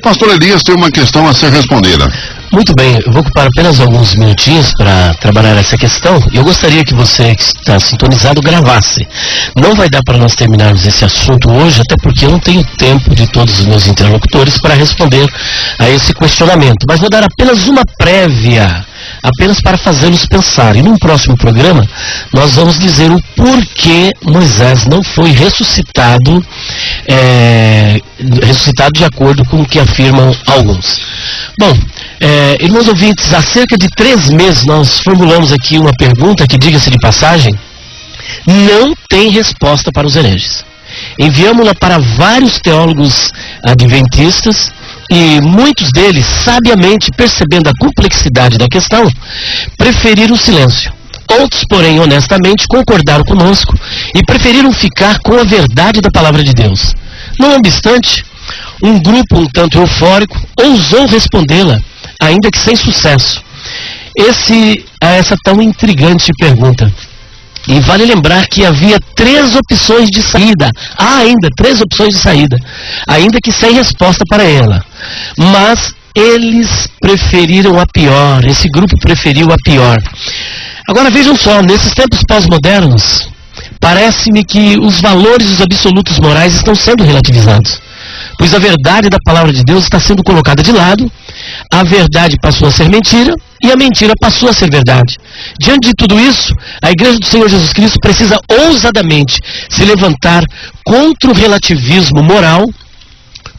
Pastor Elias tem uma questão a ser respondida. Muito bem, eu vou ocupar apenas alguns minutinhos para trabalhar essa questão. Eu gostaria que você que está sintonizado gravasse. Não vai dar para nós terminarmos esse assunto hoje, até porque eu não tenho tempo de todos os meus interlocutores para responder a esse questionamento. Mas vou dar apenas uma prévia, apenas para fazê-los pensar. E num próximo programa, nós vamos dizer o porquê Moisés não foi ressuscitado, ressuscitado de acordo com o que afirmam alguns. Bom, irmãos ouvintes, há cerca de 3 meses nós formulamos aqui uma pergunta que, diga-se de passagem, não tem resposta para os hereges. Enviamos-la para vários teólogos adventistas e muitos deles, sabiamente percebendo a complexidade da questão, preferiram o silêncio. Outros, porém, honestamente, concordaram conosco e preferiram ficar com a verdade da palavra de Deus. Não obstante, um grupo um tanto eufórico ousou respondê-la, ainda que sem sucesso. Essa tão intrigante pergunta. E vale lembrar que havia 3 opções de saída. Há ainda 3 opções de saída, ainda que sem resposta para ela. Mas eles preferiram a pior, esse grupo preferiu a pior. Agora vejam só, nesses tempos pós-modernos, parece-me que os valores dos absolutos morais estão sendo relativizados. Pois a verdade da palavra de Deus está sendo colocada de lado, a verdade passou a ser mentira, e a mentira passou a ser verdade. Diante de tudo isso, a Igreja do Senhor Jesus Cristo precisa ousadamente se levantar contra o relativismo moral,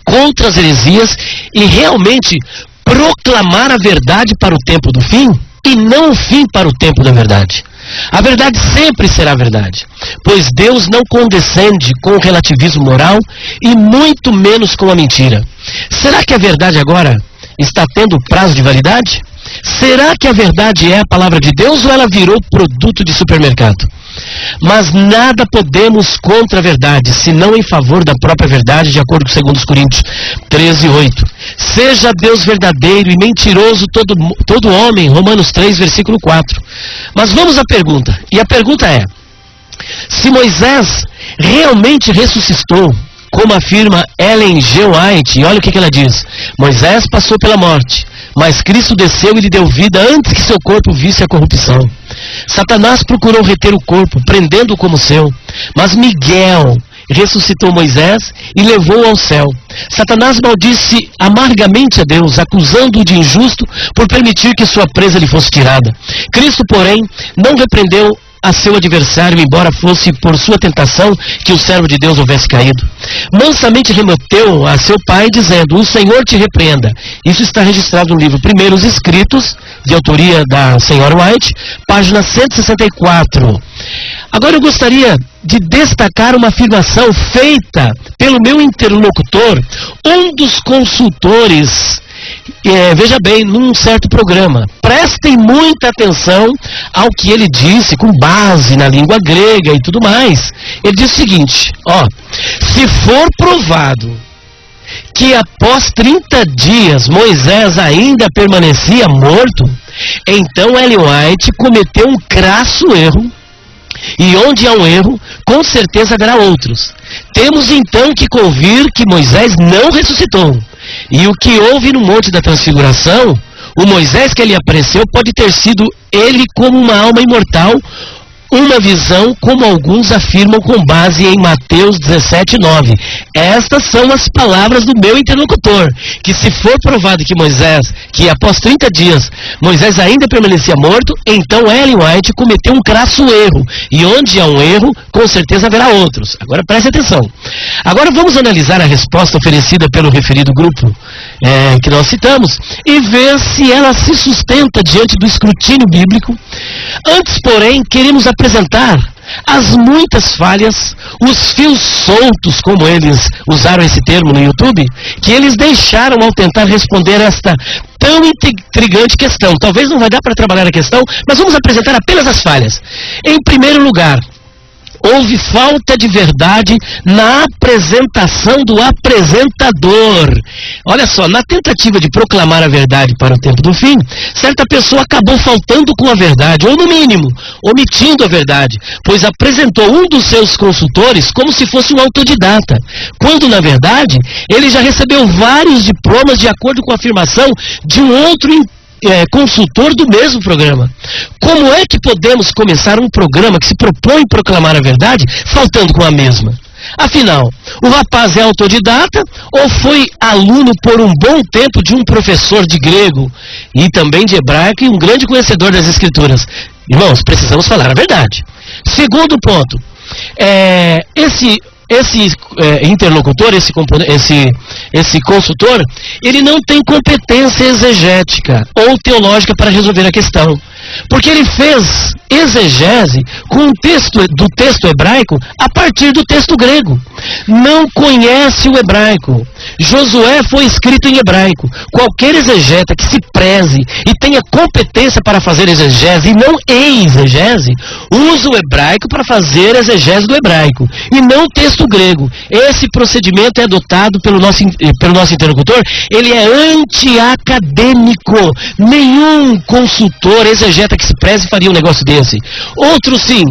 contra as heresias, e realmente proclamar a verdade para o tempo do fim, e não o fim para o tempo da verdade. A verdade sempre será verdade, pois Deus não condescende com o relativismo moral e muito menos com a mentira. Será que a verdade agora está tendo prazo de validade? Será que a verdade é a palavra de Deus ou ela virou produto de supermercado? Mas nada podemos contra a verdade, senão em favor da própria verdade, de acordo com 2 Coríntios 13:8. Seja Deus verdadeiro e mentiroso todo homem, Romanos 3, versículo 4. Mas vamos à pergunta, e a pergunta é: se Moisés realmente ressuscitou, como afirma Ellen G. White, e olha o que ela diz: Moisés passou pela morte, mas Cristo desceu e lhe deu vida antes que seu corpo visse a corrupção. Satanás procurou reter o corpo, prendendo-o como seu, mas Miguel ressuscitou Moisés e levou-o ao céu. Satanás maldisse amargamente a Deus, acusando-o de injusto por permitir que sua presa lhe fosse tirada. Cristo, porém, não repreendeu a seu adversário, embora fosse por sua tentação que o servo de Deus houvesse caído. Mansamente remeteu a seu pai, dizendo: o Senhor te repreenda. Isso está registrado no livro Primeiros Escritos, de autoria da senhora White, página 164. Agora eu gostaria de destacar uma afirmação feita pelo meu interlocutor, um dos consultores, veja bem, num certo programa. Prestem muita atenção ao que ele disse, com base na língua grega e tudo mais. Ele disse o seguinte: se for provado que após 30 dias Moisés ainda permanecia morto, então Ellen White cometeu um crasso erro, e onde há um erro, com certeza haverá outros. Temos então que convir que Moisés não ressuscitou. E o que houve no Monte da Transfiguração, o Moisés que ali apareceu, pode ter sido ele como uma alma imortal, uma visão, como alguns afirmam com base em Mateus 17:9. Estas são as palavras do meu interlocutor, que se for provado que após 30 dias Moisés ainda permanecia morto, então Ellen White cometeu um crasso erro, e onde há um erro, com certeza haverá outros. Agora preste atenção. Agora vamos analisar a resposta oferecida pelo referido grupo que nós citamos, e ver se ela se sustenta diante do escrutínio bíblico. Antes, porém, queremos apresentar as muitas falhas, os fios soltos, como eles usaram esse termo no YouTube, que eles deixaram ao tentar responder esta tão intrigante questão. Talvez não vai dar para trabalhar a questão, mas vamos apresentar apenas as falhas. Em primeiro lugar, houve falta de verdade na apresentação do apresentador. Olha só, na tentativa de proclamar a verdade para o tempo do fim, certa pessoa acabou faltando com a verdade, ou no mínimo, omitindo a verdade, pois apresentou um dos seus consultores como se fosse um autodidata, quando na verdade ele já recebeu vários diplomas de acordo com a afirmação de um outro consultor do mesmo programa. Como é que podemos começar um programa que se propõe proclamar a verdade faltando com a mesma? Afinal, o rapaz é autodidata ou foi aluno por um bom tempo de um professor de grego e também de hebraico e um grande conhecedor das escrituras? Irmãos, precisamos falar a verdade. Segundo ponto, esse interlocutor, esse consultor, ele não tem competência exegética ou teológica para resolver a questão, porque ele fez exegese com do texto hebraico a partir do texto grego. Não conhece o hebraico. Josué foi escrito em hebraico. Qualquer exegeta que se preze e tenha competência para fazer exegese e não exegese, usa o hebraico para fazer exegese do hebraico e não o texto grego. Esse procedimento é adotado pelo nosso interlocutor. Ele é anti-acadêmico. Nenhum consultor, exegeta que se preze faria um negócio desse. Outro sim.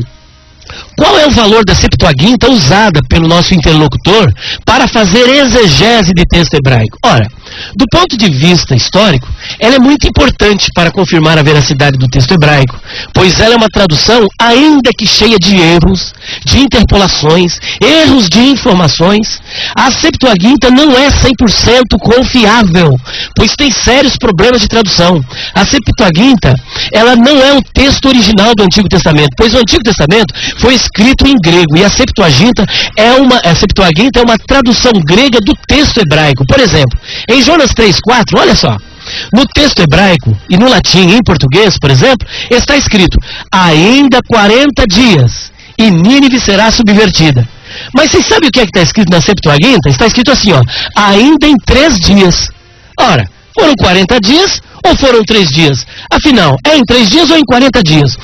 Qual é o valor da Septuaginta usada pelo nosso interlocutor para fazer exegese de texto hebraico? Ora, do ponto de vista histórico, ela é muito importante para confirmar a veracidade do texto hebraico, pois ela é uma tradução ainda que cheia de erros, de interpolações, erros de informações. A Septuaginta não é 100% confiável, pois tem sérios problemas de tradução. A Septuaginta, ela não é o texto original do Antigo Testamento, pois o Antigo Testamento foi escrito em grego e a Septuaginta é uma tradução grega do texto hebraico. Por exemplo, em Jonas 3:4, olha só, no texto hebraico e no latim, em português, por exemplo, está escrito: ainda 40 dias e Nínive será subvertida. Mas vocês sabem o que está escrito na Septuaginta? Está escrito assim, ó, ainda em 3 dias. Ora, foram 40 dias ou foram 3 dias? Afinal, é em 3 dias ou em 40 dias?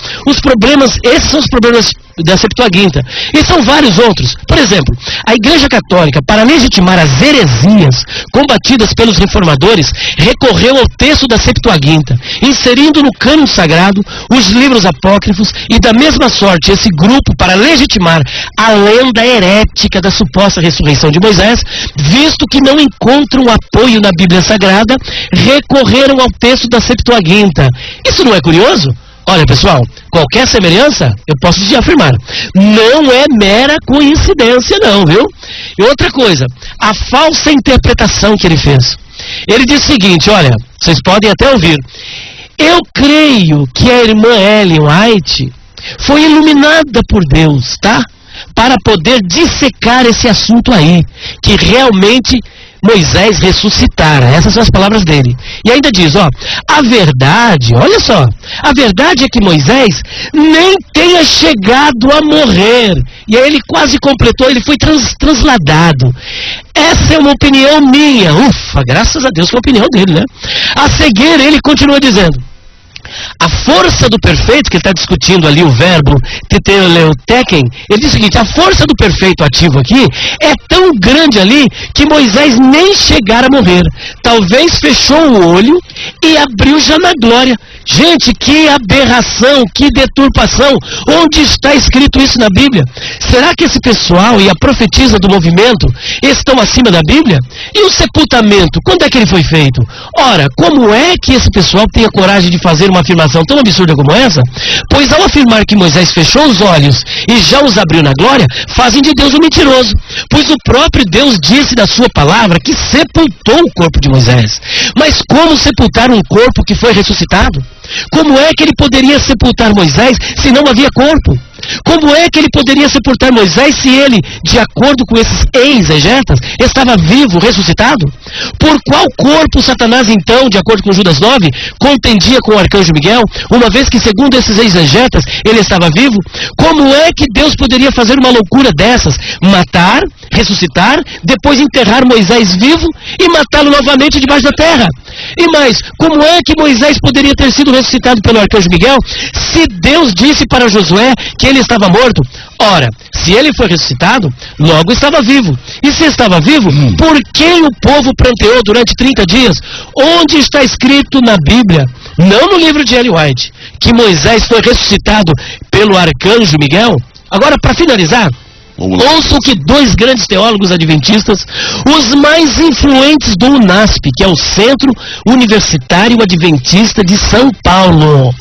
Esses são os problemas da Septuaginta. E são vários outros. Por exemplo, a Igreja Católica, para legitimar as heresias combatidas pelos reformadores, recorreu ao texto da Septuaginta, inserindo no cânon sagrado os livros apócrifos e, da mesma sorte, esse grupo, para legitimar a lenda herética da suposta ressurreição de Moisés, visto que não encontram apoio na Bíblia Sagrada, recorreram ao texto da Septuaginta. Isso não é curioso? Olha, pessoal, qualquer semelhança, eu posso te afirmar, não é mera coincidência não, viu? E outra coisa, a falsa interpretação que ele fez. Ele disse o seguinte, olha, vocês podem até ouvir: eu creio que a irmã Ellen White foi iluminada por Deus, tá? Para poder dissecar esse assunto aí, que realmente Moisés ressuscitara. Essas são as palavras dele. E ainda diz, ó, a verdade, olha só, a verdade é que Moisés nem tenha chegado a morrer. E aí ele quase completou, ele foi transladado. Essa é uma opinião minha. Ufa, graças a Deus que é a opinião dele, né? A seguir, ele continua dizendo: a força do perfeito, que ele está discutindo ali o verbo teteleuteken, ele diz o seguinte: a força do perfeito ativo aqui é tão grande ali que Moisés nem chegara a morrer. Talvez fechou o olho e abriu já na glória. Gente, que aberração, que deturpação. Onde está escrito isso na Bíblia? Será que esse pessoal e a profetisa do movimento estão acima da Bíblia? E o sepultamento, quando é que ele foi feito? Ora, como é que esse pessoal tem a coragem de fazer uma afirmação tão absurda como essa? Pois ao afirmar que Moisés fechou os olhos e já os abriu na glória, fazem de Deus um mentiroso. Pois o próprio Deus disse na sua palavra que sepultou o corpo de Moisés. Mas como sepultar um corpo que foi ressuscitado? Como é que ele poderia sepultar Moisés se não havia corpo? Como é que ele poderia sepultar Moisés se ele, de acordo com esses exegetas, estava vivo, ressuscitado? Por qual corpo Satanás, então, de acordo com Judas 9, contendia com o arcanjo Miguel, uma vez que, segundo esses exegetas, ele estava vivo? Como é que Deus poderia fazer uma loucura dessas? Matar, ressuscitar, depois enterrar Moisés vivo e matá-lo novamente debaixo da terra? E mais, como é que Moisés poderia ter sido ressuscitado pelo arcanjo Miguel se Deus disse para Josué que ele estava morto? Ora, se ele foi ressuscitado, logo estava vivo. E se estava vivo, por que o povo pranteou durante 30 dias? Onde está escrito na Bíblia, não no livro de Ellen White, que Moisés foi ressuscitado pelo arcanjo Miguel? Agora, para finalizar, ouçam que dois grandes teólogos adventistas, os mais influentes do UNASP, que é o Centro Universitário Adventista de São Paulo,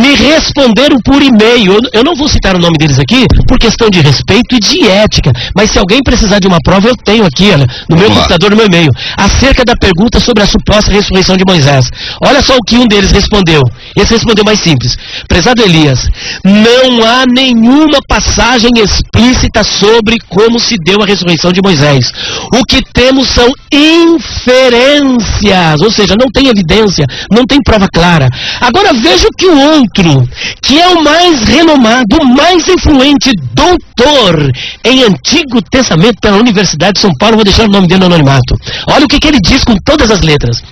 me responderam por e-mail. Eu não vou citar o nome deles aqui, por questão de respeito e de ética, mas se alguém precisar de uma prova, eu tenho aqui, olha, no meu computador, no meu e-mail, acerca da pergunta sobre a suposta ressurreição de Moisés. Olha só o que um deles respondeu. Esse respondeu mais simples. Prezado Elias, não há nenhuma passagem explícita sobre como se deu a ressurreição de Moisés. O que temos são inferências, ou seja, não tem evidência, não tem prova clara. Agora veja que o outro, que é o mais renomado, o mais influente doutor em Antigo Testamento pela Universidade de São Paulo, vou deixar o nome dele no anonimato. Olha o que ele diz com todas as letras.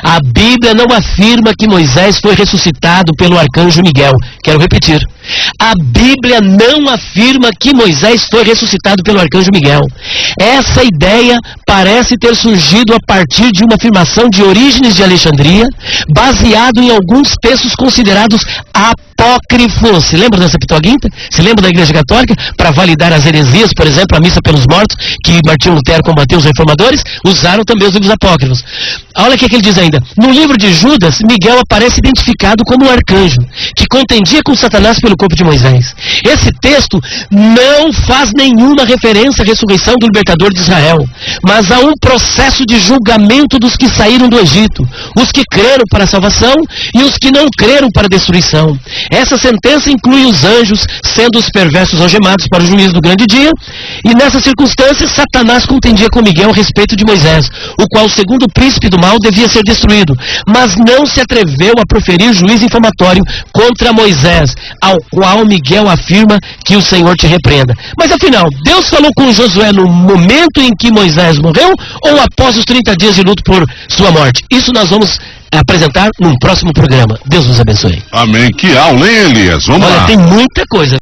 A Bíblia não afirma que Moisés foi ressuscitado pelo arcanjo Miguel. Quero repetir. A Bíblia não afirma que Moisés foi ressuscitado pelo arcanjo Miguel. Essa ideia parece ter surgido a partir de uma afirmação de Orígenes de Alexandria, baseado em alguns textos considerados apócrifos. Se lembra da Septuaginta? Se lembra da Igreja Católica? Para validar as heresias, por exemplo, a missa pelos mortos, que Martinho Lutero combateu os reformadores, usaram também os livros apócrifos. Olha o que ele diz ainda. No livro de Judas, Miguel aparece identificado como um arcanjo, que contendia com Satanás pelo corpo de Moisés. Esse texto não faz nenhuma referência à ressurreição do libertador de Israel, mas a um processo de julgamento dos que saíram do Egito, os que creram para a salvação e os que não creram para a destruição. Essa sentença inclui os anjos, sendo os perversos algemados para o juízo do grande dia, e nessas circunstâncias Satanás contendia com Miguel a respeito de Moisés, o qual, segundo o príncipe do mal, devia ser destruído, mas não se atreveu a proferir juízo infamatório contra Moisés, ao qual Miguel afirma que o Senhor te repreenda. Mas afinal, Deus falou com Josué no momento em que Moisés morreu ou após os 30 dias de luto por sua morte? Isso nós vamos apresentar num próximo programa. Deus nos abençoe. Amém. Que aula, hein, Elias? Vamos lá. Olha, tem muita coisa.